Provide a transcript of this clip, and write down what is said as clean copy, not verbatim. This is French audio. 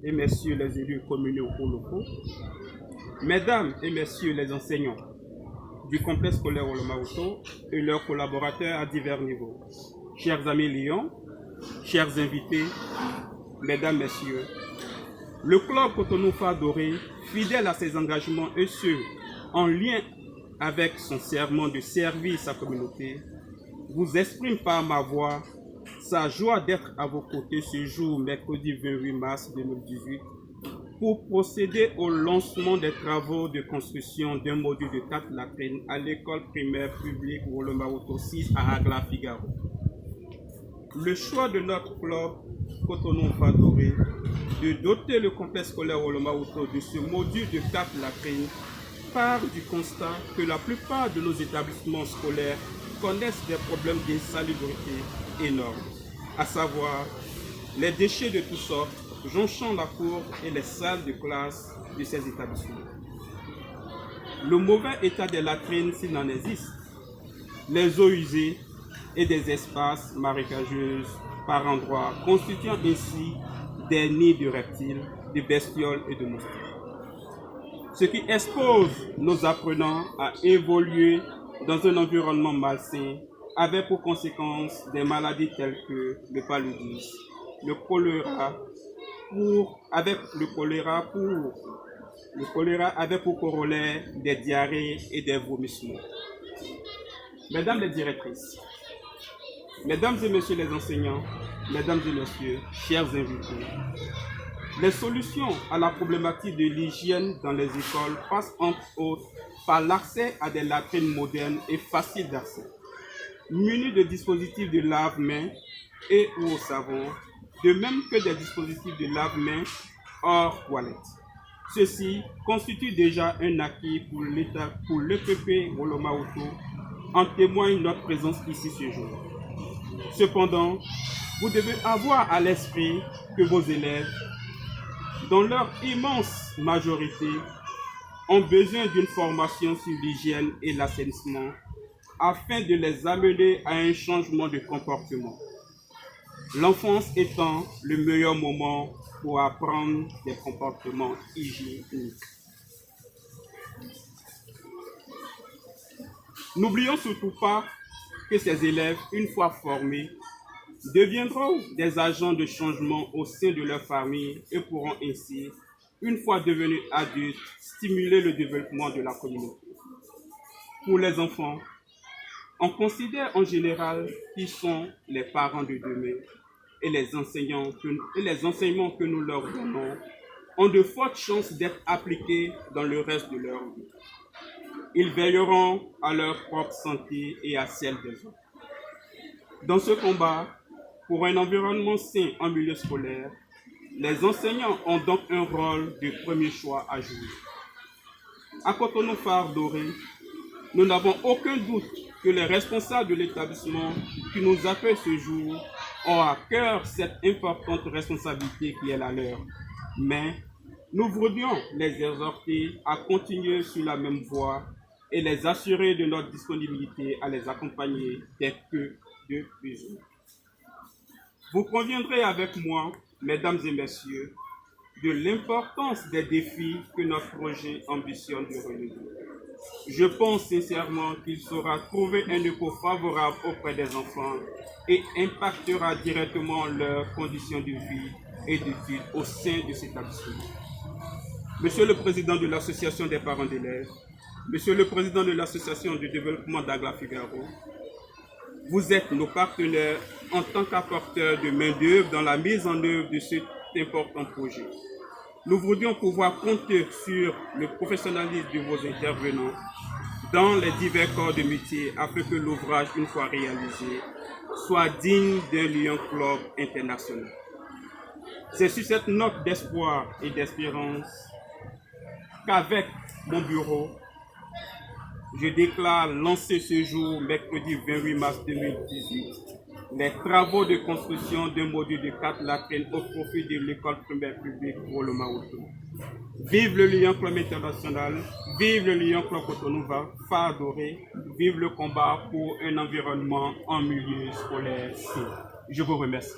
et messieurs les élus communaux ou locaux, mesdames et messieurs les enseignants du complexe scolaire Olomouto et leurs collaborateurs à divers niveaux, chers amis Lyon, chers invités, mesdames, messieurs, le club Cotonou Phare Doré, fidèle à ses engagements et ce, en lien avec son serment de servir sa communauté, vous exprime par ma voix sa joie d'être à vos côtés ce jour, mercredi 28 mars 2018, pour procéder au lancement des travaux de construction d'un module de 4 latrines à l'école primaire publique Olomouto 6 à Agla-Figaro. Le choix de notre club Cotonou Phare Doré de doter le complexe scolaire Olomouto de ce module de 4 latrines part du constat que la plupart de nos établissements scolaires connaissent des problèmes d'insalubrité énormes, à savoir les déchets de toutes sortes jonchant la cour et les salles de classe de ces établissements. Le mauvais état des latrines, s'il en existe, les eaux usées et des espaces marécageux par endroits, constituant ainsi des nids de reptiles, de bestioles et de moustiques. Ce qui expose nos apprenants à évoluer dans un environnement malsain, avec pour conséquence des maladies telles que le paludisme, le choléra, avec pour corollaire des diarrhées et des vomissements. Mesdames les directrices, mesdames et messieurs les enseignants, mesdames et messieurs, chers invités, les solutions à la problématique de l'hygiène dans les écoles passent entre autres par l'accès à des latrines modernes et faciles d'accès, munies de dispositifs de lave-mains et ou au savon, de même que des dispositifs de lave-mains hors toilette. Ceci constitue déjà un acquis pour l'EPP Olomouto, en témoigne notre présence ici ce jour. Cependant, vous devez avoir à l'esprit que vos élèves, dans leur immense majorité, ont besoin d'une formation sur l'hygiène et l'assainissement afin de les amener à un changement de comportement. L'enfance étant le meilleur moment pour apprendre des comportements hygiéniques. N'oublions surtout pas que ces élèves, une fois formés, deviendront des agents de changement au sein de leur famille et pourront ainsi, une fois devenus adultes, stimuler le développement de la communauté. Pour les enfants, on considère en général qu'ils sont les parents de demain et les enseignements que nous leur donnons ont de fortes chances d'être appliqués dans le reste de leur vie. Ils veilleront à leur propre santé et à celle des autres. Dans ce combat, pour un environnement sain en milieu scolaire, les enseignants ont donc un rôle de premier choix à jouer. À Cotonou Phare Doré, nous n'avons aucun doute que les responsables de l'établissement qui nous appellent ce jour ont à cœur cette importante responsabilité qui est la leur. Mais nous voudrions les exhorter à continuer sur la même voie et les assurer de notre disponibilité à les accompagner dès que de besoin. Vous conviendrez avec moi, mesdames et messieurs, de l'importance des défis que notre projet ambitionne de relever. Je pense sincèrement qu'il saura trouver un écho favorable auprès des enfants et impactera directement leurs conditions de vie et d'études au sein de cet établissement. Monsieur le Président de l'Association des parents d'élèves, Monsieur le Président de l'Association de développement d'Agla-Figaro, vous êtes nos partenaires en tant qu'apporteurs de main-d'œuvre dans la mise en œuvre de cet important projet. Nous voudrions pouvoir compter sur le professionnalisme de vos intervenants dans les divers corps de métier afin que l'ouvrage, une fois réalisé, soit digne d'un Lyon Club international. C'est sur cette note d'espoir et d'espérance qu'avec mon bureau, je déclare lancer ce jour, mercredi 28 mars 2018, les travaux de construction d'un module de 4 latrines au profit de l'école primaire publique Olomouto. Vive le Lyon Club international, vive le Lyon Club Cotonou Phare Doré, vive le combat pour un environnement en milieu scolaire sain. Je vous remercie.